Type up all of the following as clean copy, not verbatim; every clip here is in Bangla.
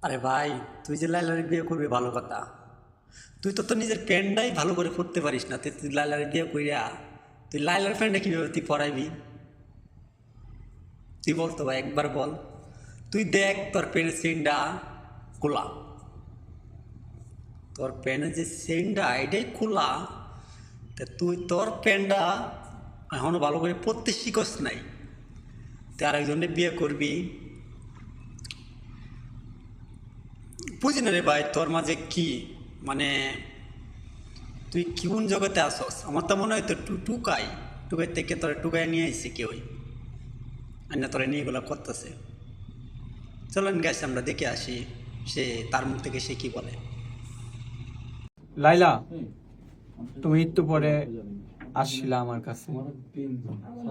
আরে ভাই, তুই যে লাইলারে বিয়ে করবি ভালো কথা। তুই তো নিজের প্যান্টটাই ভালো করে পরতে পারিস না, তুই লাইলারে বিয়ে কইরা তুই লাইলার প্যান্টটা কীভাবে তুই পরাইবি? তুই বল তো ভাই, একবার বল। তুই দেখ তোর প্যান্টের চেনটা খোলা, তোর প্যান্টের যে চেনটা এটাই খোলা। তা তুই তোর প্যান্টটা এখনো ভালো করে পরতে শিখস নাই, তুই আরেকজনের বিয়ে করবি। বুঝি না রে ভাই, তোর মাঝে কি মানে তুই কোন জগতে আসস? আমার তো মনে হয় তোর টুকাই টুকাই থেকে তোরা টুকাই নিয়ে আইসি কেউই, আর না তোরা নিয়ে এগুলো করতেছে। চলেন গেছে আমরা দেখে আসি সে তার মুখ থেকে সে কি বলে। লাইলা, তুমি একটু পরে আসছিলা আমার কাছে,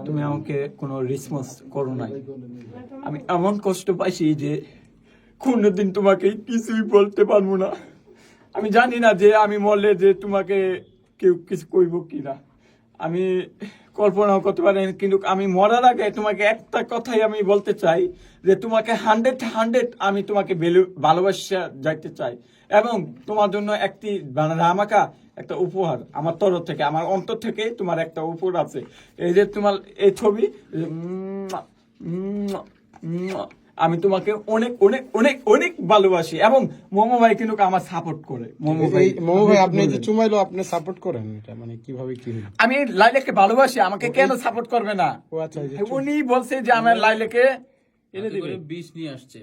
তুমি আমাকে কোনো রেসপন্স করো নাই। আমি এমন কষ্ট পাইছি যে কোনোদিন তোমাকে কিছুই বলতে পারবো না। আমি জানি না যে আমি মরলে যে তোমাকে কেউ কিছু কইব কিনা, আমি কল্পনাও করতে পারি না। কিন্তু আমি মরার আগে তোমাকে একটা কথাই আমি বলতে চাই যে তোমাকে 100 আমি তোমাকে ভালোবাসা যাইতে চাই, এবং তোমার জন্য একটি রামাকা একটা উপহার আমার তরফ থেকে, আমার অন্তর থেকে তোমার একটা উপহার আছে। এই যে তোমার এই ছবি, আমি তোমাকে অনেক অনেক অনেক অনেক ভালোবাসি, এবং মোমো ভাই কিন্তু আমার সাপোর্ট করে। মোমো ভাই আপনি যে চুমাইলো আপনি সাপোর্ট করেন, এটা মানে কিভাবে কি হলো? আমি লাইলাকে ভালোবাসি, আমাকে কেন সাপোর্ট করবে না? ও আচ্ছা, এই যে উনি বলছে যে আমার লাইলাকে এনে দিবে, বিষ নিয়ে আসছে।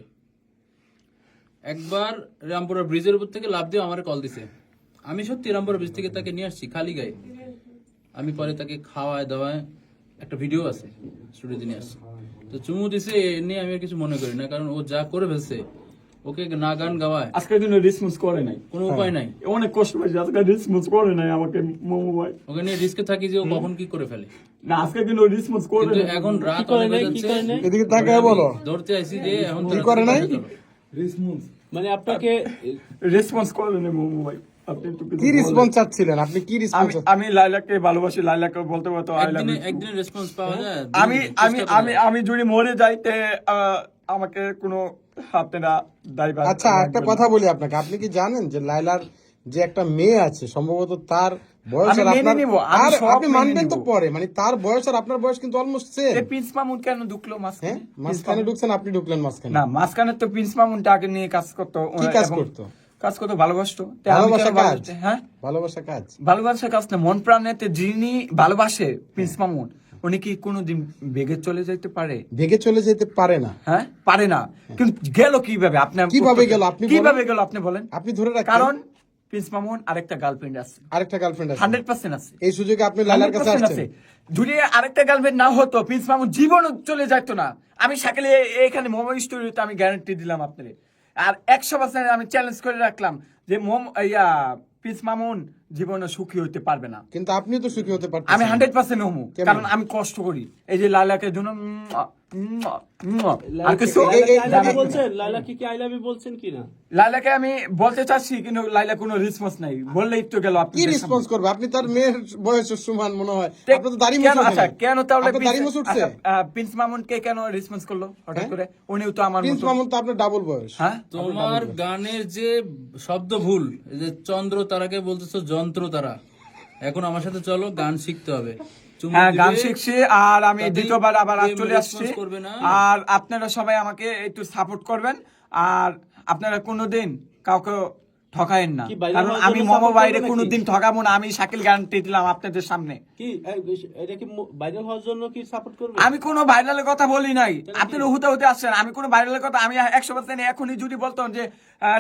একবার রামপুরা ব্রিজের উপর থেকে লাফ দিয়ে আমার কল দিছে। আমি সত্যি রামপুরা ব্রিজ থেকে তাকে নিয়ে আসছি খালি গায়ে। আমি পরে তাকে খাওয়ায় দাওয়ায় একটা ভিডিও আছে, স্টুডিওতে নিয়ে আসছি। তো চুমু দিছে, এ নিয়ে আমি আর কিছু মনে করি না, কারণ ও যা করে ফেলছে, ওকে না গান গাওয়ায় আজকের দিনে রেসপন্স করে নাই, কোনো উপায় নাই। অনেক কষ্ট পাইছি, আজকে রেসপন্স করে নাই আমাকে মোমো ভাই। ওকে নিয়ে রিস্কে থাকি যে ও কখন কি করে ফেলে। না, আজকে কিন্তু রেসপন্স করে কিন্তু নাই। এখন রাত অনেক হয়ে যাচ্ছে, এদিকে তাকায় বলো। ধরতে আইছি যে এখন কি করে নাই? মানে আপনাকে রেসপন্স করে নাই মোমো ভাই। আপনি একটু কিছু কি বলেন। রেসপন্স চাচ্ছিলেন আপনি? কি রেসপন্স? আমি লাইলাকে ভালোবাসি, লাইলাকে বলতে বলতে আই লাভ ইউ। একদিনে রেসপন্স পাওয়া যায়। আমি আমি আমি আমি যদি মরে যাইতে আমাকে কোনো আপনারা দায়ভার। আচ্ছা, একটা কথা বলি আপনাকে, আপনি কি জানেন যে লাইলার যে একটা মেয়ে আছে, সম্ভবত তার বয়স আমি আর মেনে আপনার, নিব, আমি আর সব আপনি মেনে মানবেন তো নিব। পরে, মানে তার বয়স আর আপনার বয়স কিন্তু অলমোস্ট সেম। প্রিন্স মামুন কেন ঢুকলো মাঝখানে? হ্যাঁ, মাঝখানে ঢুকছেন আপনি, ঢুকলেন মাঝখানে। না, মাঝখানে তো প্রিন্স মামুনটা আগে নিয়ে কাজ করতো। কি কাজ এবং করতো? কাজ করতো, ভালোবাসতো। তা আমি ভালোবাসা কেন কাজ? ভালোবাসতে? হ্যাঁ, ভালোবাসা কাজ? ভালোবাসা কাজ না, মন প্রাণেতে যিনি ভালোবাসে প্রিন্স মামুন, উনি কি কোনোদিন বেগে চলে যাইতে পারে? ভেগে চলে যেতে পারে না। হ্যাঁ, পারে না। কিন্তু গেল কিভাবে? আপনি কিভাবে গেল আপনি বলেন? কিভাবে গেল আপনি বলেন? আপনি ধরে রাখেন। কারণ প্রিন্স মামুন আরেকটা গার্লফ্রেন্ড আছে, আরেকটা গার্লফ্রেন্ড আছে, 100% আছে। এই সুযোগে আপনি লাইলার কাছে 100% আসছেন। যদি আরেকটা গার্লফ্রেন্ড না হতো, প্রিন্স মামুন জীবনও চলে যাইতো না। আমি সাকেলে এখানে মোমো স্টোরিতে আমি গ্যারান্টি দিলাম আপনারে, আর 100% আমি চ্যালেঞ্জ করে রাখলাম যে প্রিন্স মামুন জীবনে সুখী হইতে পারবে না। কিন্তু আপনিও তো সুখী হতে পারতেন। আমি 100% হমু, কেমন? কারণ আমি কষ্ট করি। এই যে লালাকে জন্য আর কিছু লাইলাকে কি আই লাভ ইউ বলছেন কিনা? লাইলাকে আমি বলতে চাচ্ছি, কিন্তু লাইলা কোনো রেসপন্স নাই। বললেই তো গেল। আপনি কি রেসপন্স করবে? আপনি তার মেয়ের বয়সের সমান মনে হয়। আপনি তো দাড়ি কেন? মুছে আচ্ছা, কেন তাহলে দাড়ি মুছে উঠছে? প্রিন্স মামুনকে কেন রেসপন্স করলো হঠাৎ হ্যাঁ? করে? উনিও তো আমার প্রিন্স মতো। মামুন তো আপনার ডাবল বয়স। হ্যাঁ, তোমার গানের যে শব্দ ভুল, এই যে চন্দ্র তারাকে বলতেছো যন্ত্র তারা। এখন আমার সাথে চলো, গান শিখতে হবে। চুমু হ্যাঁ, দিবে, গান শিখছি, আর আমি তাতেই দ্বিতীয়বার আবার প্রেম চলে আসছি। response করবে না। আর আপনারা সবাই আমাকে একটু সাপোর্ট করবেন, আর আপনারা কোনোদিন কাউকে ঠকায়েন না, কি বাইরে কারণ হওয়ার আমি জন্য মোমো support বাইরে করবে কোনোদিন নাকি? ঠকাবো না। আমি শাকিল গ্যারান্টি দিলাম আপনাদের সামনে। কি এটা কি ভাইরাল হওয়ার জন্য কি সাপোর্ট করবে? আমি কোনো ভাইরালের কথা বলি নাই, আপনি হুতে হুতে আসছেন। আমি কোনো ভাইরালের কথা, আমি 100% এখনই যদি বলতাম যে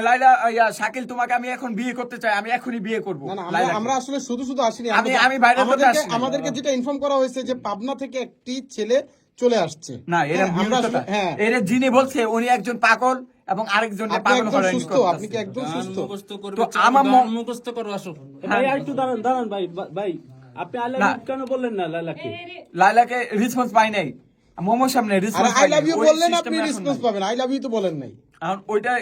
লাইলা শাকিল তোমাকে আমি এখন বিয়ে করতে চাই, আমি এখনই বিয়ে করবো। না না, লাইলাকে। আমরা আসলে শুধু শুধু আসিনি। আমি বাইরে করতে আমাদেরকে আসিনি। আমাদেরকে যেটা ইনফর্ম করা হয়েছে যে পাবনা থেকে একটি ছেলে চলে আসছে। না, এরা হ্যাঁ, আমরা আসলে হ্যাঁ, এরা যিনি বলছে উনি একজন পাগল, এবং আরেকজন আপনি পাগল একদম হয়রানি সুস্থ, করতেছে। আপনি কি একদম গান সুস্থ? মুখস্থ করবে, তো চাও, আমার গান মুখস্থ করো, আসো। ভাই আর একটু দাঁড়ান দাঁড়ান ভাই ভাই, আপনি আই লাভ না। ইউ কেন বললেন না লাইলাকে? লাইলাকে রেসপন্স পাই নাই, মোমোর সামনে আর রেসপন্স আই লাভ ইউ বললেন আপনি রেসপন্স পাবেন, আই লাভ ইউ তো বলেন নাই। এখন ওইটা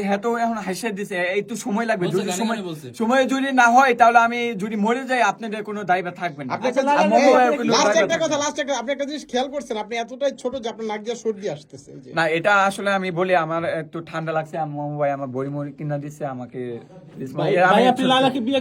হ্যাঁ তো এখন হাসে দিছে, একটু সময় লাগবে, বলছে, যদি গানে সময় গানে বলছে। সময় যদি না হয় তাহলে আমি যদি মরে যাই আপনাদের কোনো দায়ভার থাকবে না। আপনি একটা আর মোমো ভাইয়ের কোনো লাস্ট দায়ভার একটা থাকবে কথা, না। লাস্ট একটা, আপনি একটা জিনিস খেয়াল করছেন, আপনি এতটাই ছোট যে আপনার নাক দিয়ে সর্দি আসতেছে, এই যে না এটা আসলে আমি বলি আমার একটু ঠান্ডা লাগছে, মোমো ভাই আমার বড়ি মরি কিনা দিচ্ছে আমাকে। ভাই আপনি লালাকে বিয়ে